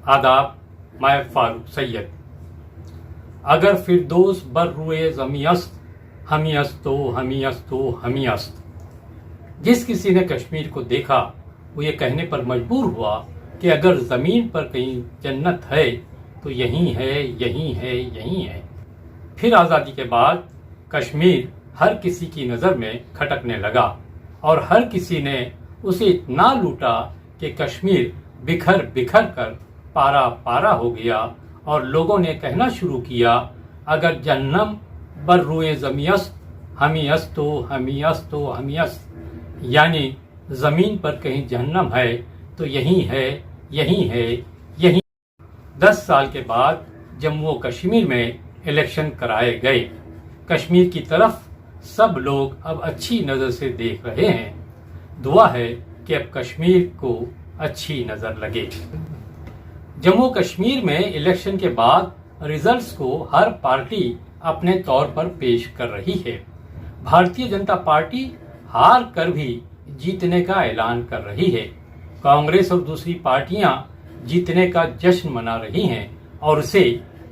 आदाब, मैं फारूक सैयद। अगर फिरदौस बर रुए ज़मी अस्त, हमी अस्तो हमी अस्तो हमी अस्त। जिस किसी ने कश्मीर को देखा वो ये कहने पर मजबूर हुआ कि अगर ज़मीन पर कहीं जन्नत है तो यहीं है, यहीं है, यहीं है। फिर आज़ादी के बाद कश्मीर हर किसी की नज़र में खटकने लगा और हर किसी ने उसे इतना लूटा कि कश्मीर बिखर बिखर कर पारा पारा हो गया और लोगों ने कहना शुरू किया, अगर जन्नम बर रुए ज़मी अस्त, हमी अस्तो हमी अस्तो हमी अस्त। यानी ज़मीन पर कहीं जहन्नम है तो यहीं है, यहीं है, यहीं। 10 साल के बाद जम्मू और कश्मीर में इलेक्शन कराए गए। कश्मीर की तरफ सब लोग अब अच्छी नज़र से देख रहे हैं। दुआ है कि अब कश्मीर को अच्छी नज़र लगे। जम्मू कश्मीर में इलेक्शन के बाद रिजल्ट्स को हर पार्टी अपने तौर पर पेश कर रही है। भारतीय जनता पार्टी हार कर भी जीतने का ऐलान कर रही है। कांग्रेस और दूसरी पार्टियां जीतने का जश्न मना रही हैं और उसे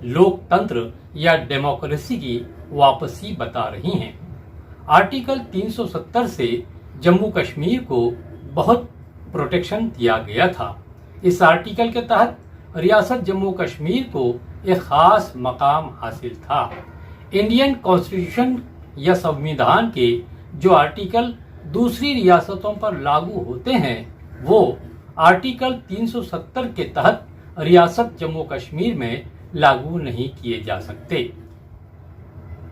लोकतंत्र या डेमोक्रेसी की वापसी बता रही हैं। आर्टिकल 370 से जम्मू कश्मीर को बहुत प्रोटेक्शन दिया गया था। इस आर्टिकल के तहत रियासत जम्मू कश्मीर को एक खास मकाम हासिल था। इंडियन कॉन्स्टिट्यूशन या संविधान के जो आर्टिकल दूसरी रियासतों पर लागू होते हैं वो आर्टिकल 370 के तहत रियासत जम्मू कश्मीर में लागू नहीं किए जा सकते।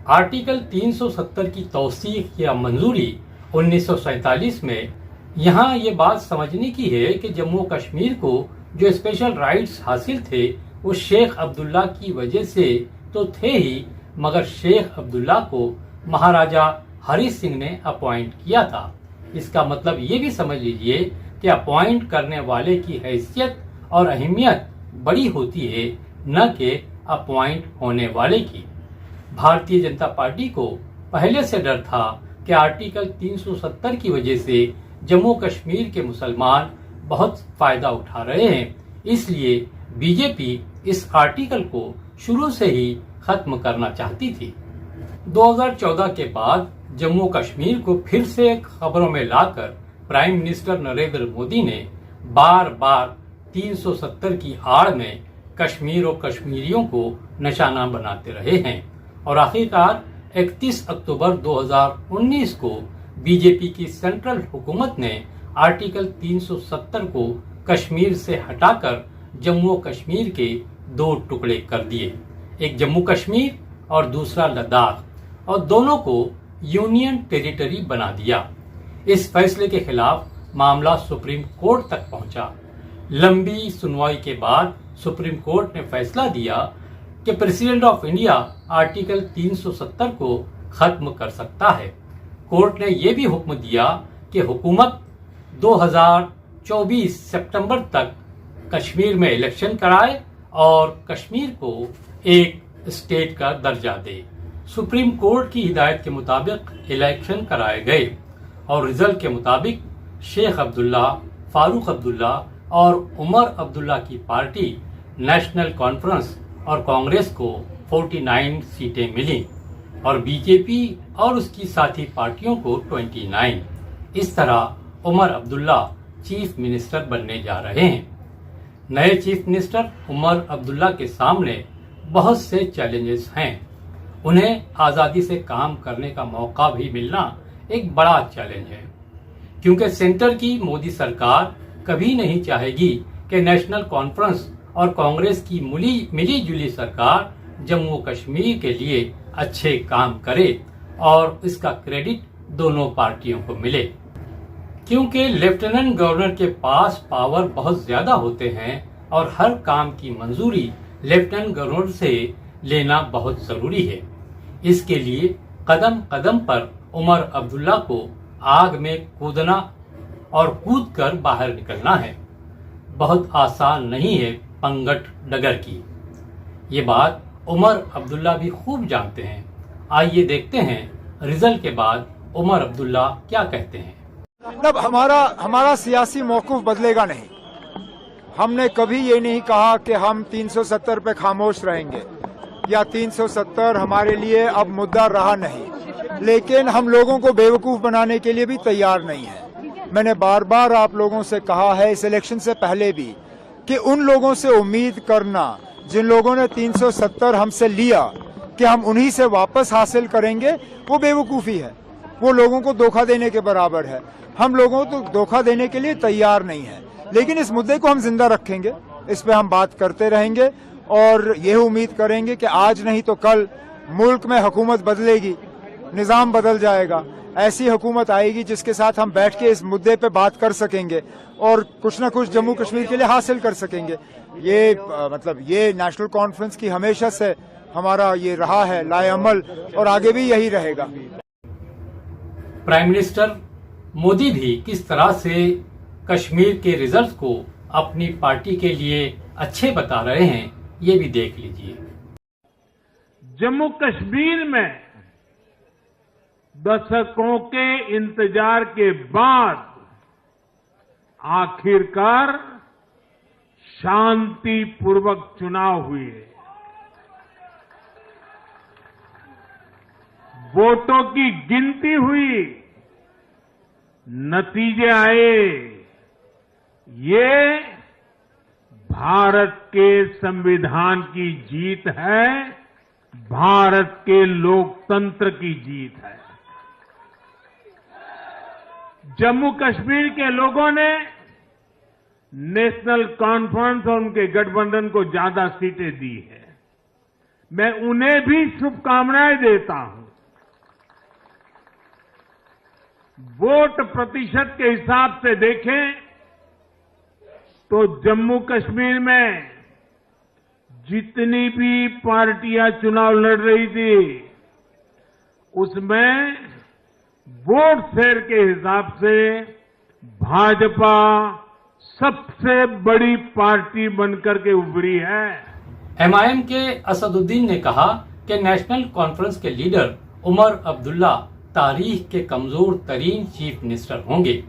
आर्टिकल 370 की तौसीक या मंजूरी 1947 में यहाँ ये बात समझने की है कि जम्मू कश्मीर को जो स्पेशल राइट्स हासिल थे वो शेख अब्दुल्ला की वजह से तो थे ही, मगर शेख अब्दुल्ला को महाराजा हरी सिंह ने अपॉइंट किया था। इसका मतलब ये भी समझ लीजिए कि अपॉइंट करने वाले की हैसियत और अहमियत बड़ी होती है, न कि अपॉइंट होने वाले की। भारतीय जनता पार्टी को पहले से डर था कि आर्टिकल 370 की वजह से जम्मू कश्मीर के मुसलमान बहुत फायदा उठा रहे हैं, इसलिए बीजेपी इस आर्टिकल को शुरू से ही खत्म करना चाहती थी। 2014 के बाद जम्मू कश्मीर को फिर से खबरों में लाकर प्राइम मिनिस्टर नरेंद्र मोदी ने बार बार 370 की आड़ में कश्मीर और कश्मीरियों को निशाना बनाते रहे हैं और आखिरकार 31 अक्टूबर 2019 को बीजेपी की सेंट्रल हुकूमत ने आर्टिकल 370 को कश्मीर से हटाकर जम्मू कश्मीर के 2 टुकड़े कर दिए, एक जम्मू कश्मीर और दूसरा लद्दाख, और दोनों को यूनियन टेरिटरी बना दिया। इस फैसले के खिलाफ मामला सुप्रीम कोर्ट तक पहुंचा। लंबी सुनवाई के बाद सुप्रीम कोर्ट ने फैसला दिया कि प्रेसिडेंट ऑफ इंडिया आर्टिकल 370 को खत्म कर सकता है। कोर्ट ने यह भी हुक्म दिया कि हुकूमत 2024 सितंबर तक कश्मीर में इलेक्शन कराए और कश्मीर को एक स्टेट का दर्जा दे। सुप्रीम कोर्ट की हिदायत के मुताबिक इलेक्शन कराए गए और रिजल्ट के मुताबिक शेख अब्दुल्ला, फारूक अब्दुल्ला और उमर अब्दुल्ला की पार्टी नेशनल कॉन्फ्रेंस और कांग्रेस को 49 सीटें मिली और बीजेपी और उसकी साथी पार्टियों को 29। इस तरह उमर अब्दुल्ला चीफ मिनिस्टर बनने जा रहे हैं। नए चीफ मिनिस्टर उमर अब्दुल्ला के सामने बहुत से चैलेंजेस हैं। उन्हें आज़ादी से काम करने का मौका भी मिलना एक बड़ा चैलेंज है, क्योंकि सेंटर की मोदी सरकार कभी नहीं चाहेगी कि नेशनल कॉन्फ्रेंस और कांग्रेस की मिली जुली सरकार जम्मू कश्मीर के लिए अच्छे काम करे और इसका क्रेडिट दोनों पार्टियों को मिले, क्योंकि लेफ्टिनेंट गवर्नर के पास पावर बहुत ज्यादा होते हैं और हर काम की मंजूरी लेफ्टिनेंट गवर्नर से लेना बहुत जरूरी है। इसके लिए कदम कदम पर उमर अब्दुल्ला को आग में कूदना और कूद कर बाहर निकलना है। बहुत आसान नहीं है पंगट डगर की। ये बात उमर अब्दुल्ला भी खूब जानते हैं। आइए देखते हैं रिजल्ट के बाद उमर अब्दुल्ला क्या कहते हैं। मतलब हमारा सियासी मौक़िफ़ बदलेगा नहीं। हमने कभी ये नहीं कहा कि हम 370 पे खामोश रहेंगे या 370 हमारे लिए अब मुद्दा रहा नहीं, लेकिन हम लोगों को बेवकूफ़ बनाने के लिए भी तैयार नहीं है। मैंने बार बार आप लोगों से कहा है इस इलेक्शन से पहले भी कि उन लोगों से उम्मीद करना जिन लोगों ने 370 हमसे लिया कि हम उन्हीं से वापस हासिल करेंगे, वो बेवकूफ़ी है, वो लोगों को धोखा देने के बराबर है। हम लोगों को धोखा देने के लिए तैयार नहीं है, लेकिन इस मुद्दे को हम जिंदा रखेंगे, इस पे हम बात करते रहेंगे और ये उम्मीद करेंगे कि आज नहीं तो कल मुल्क में हुकूमत बदलेगी, निज़ाम बदल जाएगा, ऐसी हुकूमत आएगी जिसके साथ हम बैठ के इस मुद्दे पे बात कर सकेंगे और कुछ ना कुछ जम्मू कश्मीर के लिए हासिल कर सकेंगे। ये नेशनल कॉन्फ्रेंस की हमेशा से हमारा ये रहा है लाएअमल और आगे भी यही रहेगा। प्राइम मिनिस्टर मोदी भी किस तरह से कश्मीर के रिजल्ट को अपनी पार्टी के लिए अच्छे बता रहे हैं, ये भी देख लीजिए। जम्मू कश्मीर में दशकों के इंतजार के बाद आखिरकार शांतिपूर्वक चुनाव हुए। वोटों की गिनती हुई, नतीजे आए। ये भारत के संविधान की जीत है, भारत के लोकतंत्र की जीत है। जम्मू कश्मीर के लोगों ने नेशनल कॉन्फ्रेंस और उनके गठबंधन को ज्यादा सीटें दी है। मैं उन्हें भी शुभकामनाएं देता हूं। वोट प्रतिशत के हिसाब से देखें तो जम्मू कश्मीर में जितनी भी पार्टियां चुनाव लड़ रही थी, उसमें वोट शेयर के हिसाब से भाजपा सबसे बड़ी पार्टी बनकर के उभरी है। एमआईएम के असदुद्दीन ने कहा कि नेशनल कॉन्फ्रेंस के लीडर उमर अब्दुल्ला तारीख के कमजोर तरीन चीफ मिनिस्टर होंगे।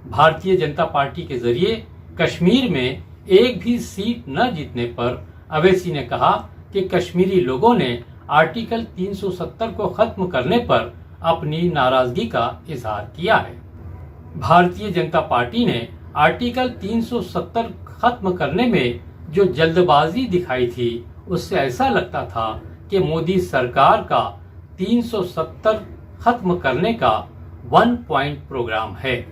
भारतीय जनता पार्टी के जरिए कश्मीर में एक भी सीट न जीतने पर अवैसी ने कहा कि कश्मीरी लोगों ने आर्टिकल 370 को खत्म करने पर अपनी नाराजगी का इजहार किया है। भारतीय जनता पार्टी ने आर्टिकल 370 खत्म करने में जो जल्दबाजी दिखाई थी, उससे ऐसा लगता था कि मोदी सरकार का 370 खत्म करने का 1 पॉइंट प्रोग्राम है।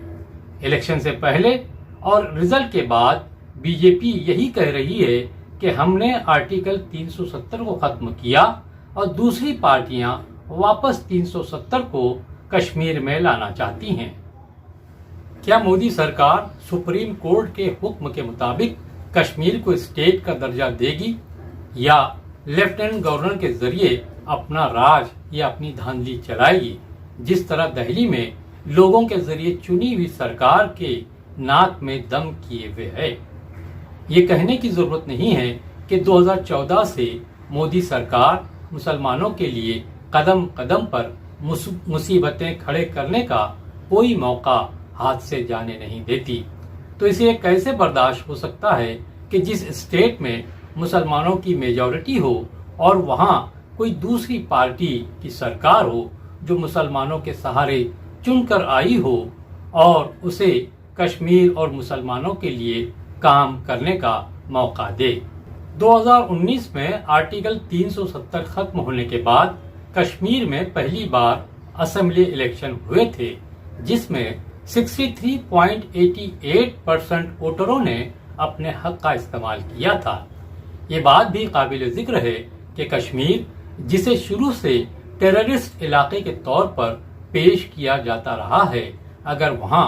इलेक्शन से पहले और रिजल्ट के बाद बीजेपी यही कह रही है कि हमने आर्टिकल 370 को खत्म किया और दूसरी पार्टियां वापस 370 को कश्मीर में लाना चाहती हैं। क्या मोदी सरकार सुप्रीम कोर्ट के हुक्म के मुताबिक कश्मीर को स्टेट का दर्जा देगी या लेफ्टिनेंट गवर्नर के जरिए अपना राज या अपनी धांधली चलाएगी, जिस तरह दिल्ली में लोगों के जरिए चुनी हुई सरकार के नाक में दम किए हुए है। ये कहने की जरूरत नहीं है कि 2014 से मोदी सरकार मुसलमानों के लिए कदम कदम पर मुसीबतें खड़े करने का कोई मौका हाथ से जाने नहीं देती। तो इसे कैसे बर्दाश्त हो सकता है कि जिस स्टेट में मुसलमानों की मेजॉरिटी हो और वहां कोई दूसरी पार्टी की सरकार हो जो मुसलमानों के सहारे चुनकर आई हो और उसे कश्मीर और मुसलमानों के लिए काम करने का मौका दे। 2019 में आर्टिकल 370 खत्म होने के बाद कश्मीर में पहली बार असेंबली इलेक्शन हुए थे, जिसमें 63.88% वोटरों ने अपने हक का इस्तेमाल किया था। ये बात भी काबिल जिक्र है कि कश्मीर, जिसे शुरू से टेररिस्ट इलाके के तौर पर पेश किया जाता रहा है, अगर वहां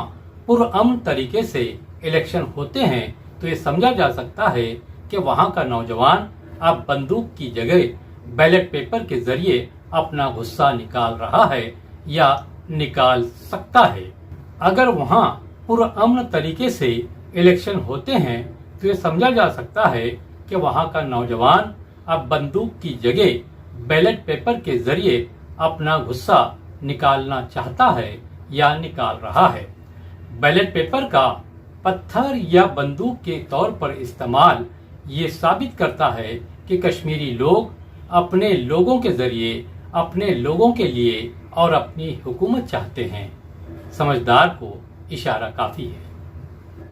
पुरअमन तरीके से इलेक्शन होते हैं तो ये समझा जा सकता है कि वहां का नौजवान अब बंदूक की जगह बैलेट पेपर के जरिए अपना गुस्सा निकाल रहा है या निकाल सकता है। अगर वहां पुरअमन तरीके से इलेक्शन होते हैं तो ये समझा जा सकता है कि वहां का नौजवान अब बंदूक की जगह बैलेट पेपर के जरिए अपना गुस्सा निकालना चाहता है या निकाल रहा है। बैलेट पेपर का पत्थर या बंदूक के तौर पर इस्तेमाल ये साबित करता है कि कश्मीरी लोग अपने लोगों के जरिए अपने लोगों के लिए और अपनी हुकूमत चाहते हैं। समझदार को इशारा काफी है।